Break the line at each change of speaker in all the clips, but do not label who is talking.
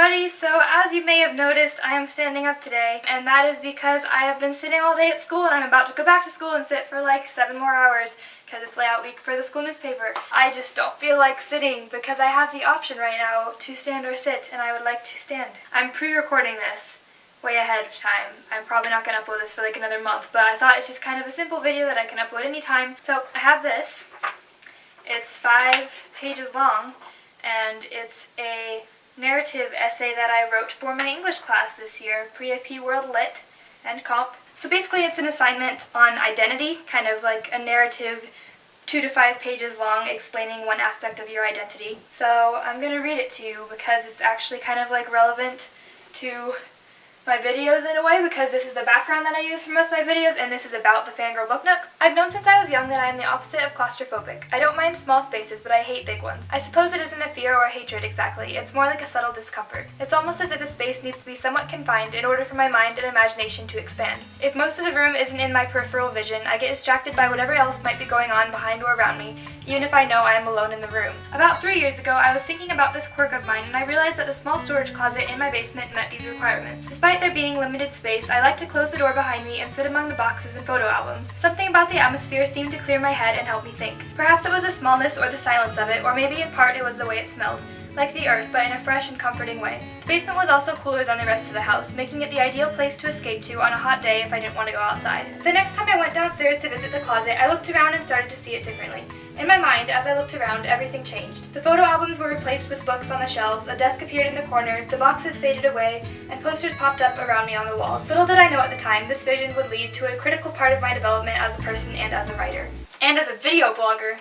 everybody! So as you may have noticed, I am standing up today, and that is because I have been sitting all day at school and I'm about to go back to school and sit for like 7 more hours because it's layout week for the school newspaper. I just don't feel like sitting because I have the option right now to stand or sit, and I would like to stand. I'm pre-recording this way ahead of time. I'm probably not going to upload this for like another month, but I thought it's just kind of a simple video that I can upload anytime. So I have this. It's 5 pages long, and it's a narrative essay that I wrote for my English class this year, Pre-AP World Lit and Comp. So basically it's an assignment on identity, kind of like a narrative 2 to 5 pages long explaining one aspect of your identity. So I'm going to read it to you because it's actually kind of like relevant to my videos in a way, because this is the background that I use for most of my videos, and this is about the Fangirl Book Nook. I've known since I was young that I am the opposite of claustrophobic. I don't mind small spaces, but I hate big ones. I suppose it isn't a fear or a hatred exactly, it's more like a subtle discomfort. It's almost as if a space needs to be somewhat confined in order for my mind and imagination to expand. If most of the room isn't in my peripheral vision, I get distracted by whatever else might be going on behind or around me, even if I know I am alone in the room. About 3 years ago, I was thinking about this quirk of mine, and I realized that the small storage closet in my basement met these requirements. Despite there being limited space, I like to close the door behind me and sit among the boxes and photo albums. Something about the atmosphere seemed to clear my head and help me think. Perhaps it was the smallness or the silence of it, or maybe in part it was the way it smelled. Like the earth, but in a fresh and comforting way. The basement was also cooler than the rest of the house, making it the ideal place to escape to on a hot day if I didn't want to go outside. The next time I went downstairs to visit the closet, I looked around and started to see it differently. In my mind, as I looked around, everything changed. The photo albums were replaced with books on the shelves, a desk appeared in the corner, the boxes faded away, and posters popped up around me on the walls. Little did I know at the time, this vision would lead to a critical part of my development as a person and as a writer. And as a video blogger!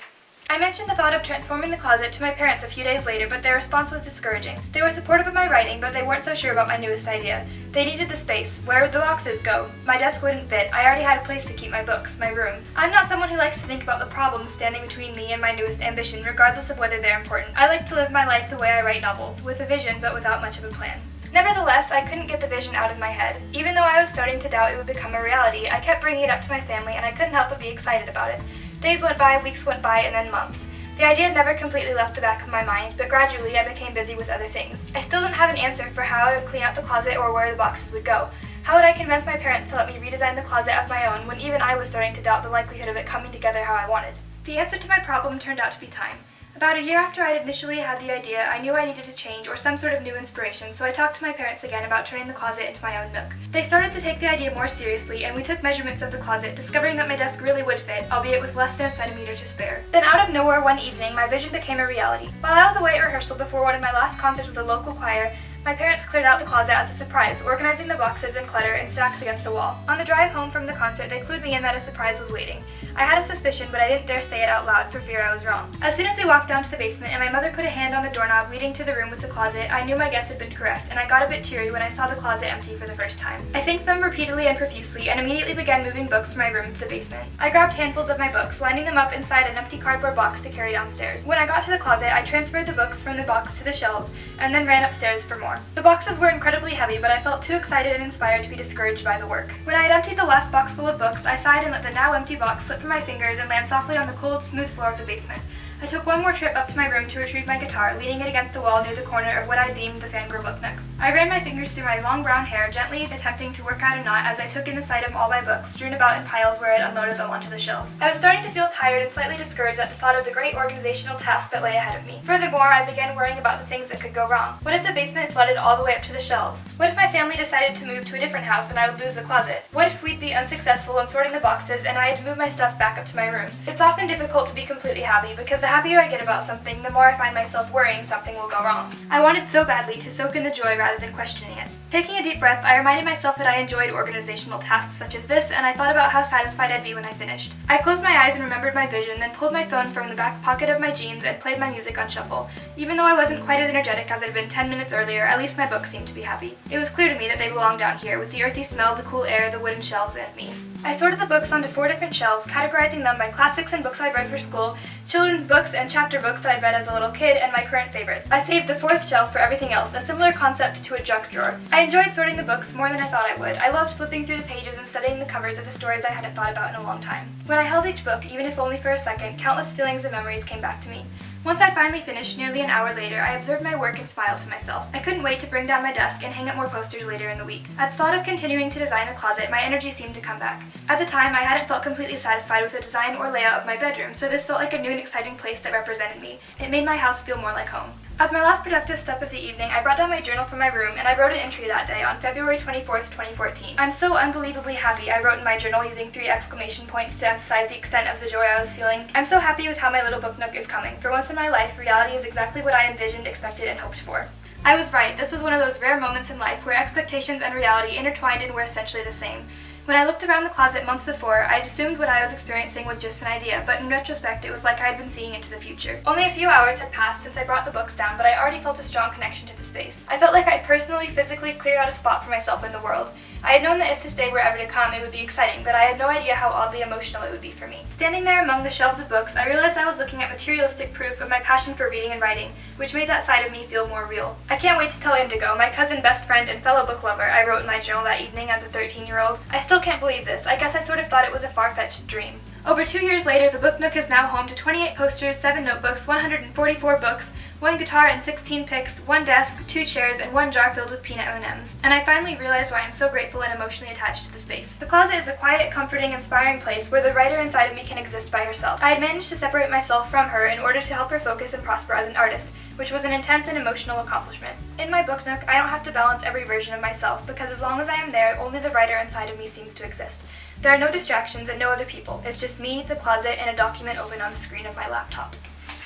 I mentioned the thought of transforming the closet to my parents a few days later, but their response was discouraging. They were supportive of my writing, but they weren't so sure about my newest idea. They needed the space. Where would the boxes go? My desk wouldn't fit. I already had a place to keep my books, my room. I'm not someone who likes to think about the problems standing between me and my newest ambition, regardless of whether they're important. I like to live my life the way I write novels, with a vision but without much of a plan. Nevertheless, I couldn't get the vision out of my head. Even though I was starting to doubt it would become a reality, I kept bringing it up to my family, and I couldn't help but be excited about it. Days went by, weeks went by, and then months. The idea never completely left the back of my mind, but gradually I became busy with other things. I still didn't have an answer for how I would clean out the closet or where the boxes would go. How would I convince my parents to let me redesign the closet as my own when even I was starting to doubt the likelihood of it coming together how I wanted? The answer to my problem turned out to be time. About a year after I had initially had the idea, I knew I needed to change or some sort of new inspiration, so I talked to my parents again about turning the closet into my own nook. They started to take the idea more seriously, and we took measurements of the closet, discovering that my desk really would fit, albeit with less than a centimeter to spare. Then out of nowhere one evening, my vision became a reality. While I was away at rehearsal before one of my last concerts with a local choir, my parents cleared out the closet as a surprise, organizing the boxes and clutter in stacks against the wall. On the drive home from the concert, they clued me in that a surprise was waiting. I had a suspicion, but I didn't dare say it out loud for fear I was wrong. As soon as we walked down to the basement and my mother put a hand on the doorknob leading to the room with the closet, I knew my guess had been correct, and I got a bit teary when I saw the closet empty for the first time. I thanked them repeatedly and profusely, and immediately began moving books from my room to the basement. I grabbed handfuls of my books, lining them up inside an empty cardboard box to carry downstairs. When I got to the closet, I transferred the books from the box to the shelves, and then ran upstairs for more. The boxes were incredibly heavy, but I felt too excited and inspired to be discouraged by the work. When I had emptied the last box full of books, I sighed and let the now empty box slip from my fingers and land softly on the cold, smooth floor of the basement. I took one more trip up to my room to retrieve my guitar, leaning it against the wall near the corner of what I deemed the Fangirl Book Nook. I ran my fingers through my long brown hair, gently attempting to work out a knot as I took in the sight of all my books, strewn about in piles where I had unloaded them onto the shelves. I was starting to feel tired and slightly discouraged at the thought of the great organizational task that lay ahead of me. Furthermore, I began worrying about the things that could go wrong. What if the basement flooded all the way up to the shelves? What if my family decided to move to a different house and I would lose the closet? What if we'd be unsuccessful in sorting the boxes and I had to move my stuff back up to my room? It's often difficult to be completely happy because the happier I get about something, the more I find myself worrying something will go wrong. I wanted so badly to soak in the joy rather than questioning it. Taking a deep breath, I reminded myself that I enjoyed organizational tasks such as this, and I thought about how satisfied I'd be when I finished. I closed my eyes and remembered my vision, then pulled my phone from the back pocket of my jeans and played my music on shuffle. Even though I wasn't quite as energetic as I'd been 10 minutes earlier, at least my books seemed to be happy. It was clear to me that they belonged down here, with the earthy smell, the cool air, the wooden shelves, and me. I sorted the books onto 4 different shelves, categorizing them by classics and books I'd read for school, children's books and chapter books that I'd read as a little kid, and my current favorites. I saved the 4th shelf for everything else, a similar concept to a junk drawer. I enjoyed sorting the books more than I thought I would. I loved flipping through the pages and studying the covers of the stories I hadn't thought about in a long time. When I held each book, even if only for a second, countless feelings and memories came back to me. Once I'd finally finished, nearly an hour later, I observed my work and smiled to myself. I couldn't wait to bring down my desk and hang up more posters later in the week. At the thought of continuing to design the closet, my energy seemed to come back. At the time, I hadn't felt completely satisfied with the design or layout of my bedroom, so this felt like a new and exciting place that represented me. It made my house feel more like home. As my last productive step of the evening, I brought down my journal from my room and I wrote an entry that day on February 24th, 2014. I'm so unbelievably happy, I wrote in my journal using 3 exclamation points to emphasize the extent of the joy I was feeling. I'm so happy with how my little book nook is coming. For once in my life, reality is exactly what I envisioned, expected, and hoped for. I was right. This was one of those rare moments in life where expectations and reality intertwined and were essentially the same. When I looked around the closet months before, I assumed what I was experiencing was just an idea, but in retrospect, it was like I had been seeing into the future. Only a few hours had passed since I brought the books down, but I already felt a strong connection to the space. I felt like I'd personally, physically cleared out a spot for myself in the world. I had known that if this day were ever to come, it would be exciting, but I had no idea how oddly emotional it would be for me. Standing there among the shelves of books, I realized I was looking at materialistic proof of my passion for reading and writing, which made that side of me feel more real. I can't wait to tell Indigo, my cousin, best friend, and fellow book lover, I wrote in my journal that evening as a 13-year-old. I still can't believe this. I guess I sort of thought it was a far-fetched dream. Over 2 years later, the Book Nook is now home to 28 posters, 7 notebooks, 144 books, 1 guitar and 16 picks, 1 desk, 2 chairs, and 1 jar filled with peanut M&Ms. And I finally realized why I'm so grateful and emotionally attached to the space. The closet is a quiet, comforting, inspiring place where the writer inside of me can exist by herself. I had managed to separate myself from her in order to help her focus and prosper as an artist, which was an intense and emotional accomplishment. In my book nook, I don't have to balance every version of myself, because as long as I am there, only the writer inside of me seems to exist. There are no distractions and no other people. It's just me, the closet, and a document open on the screen of my laptop.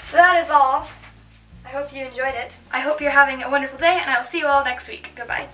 So that is all. I hope you enjoyed it. I hope you're having a wonderful day, and I will see you all next week. Goodbye.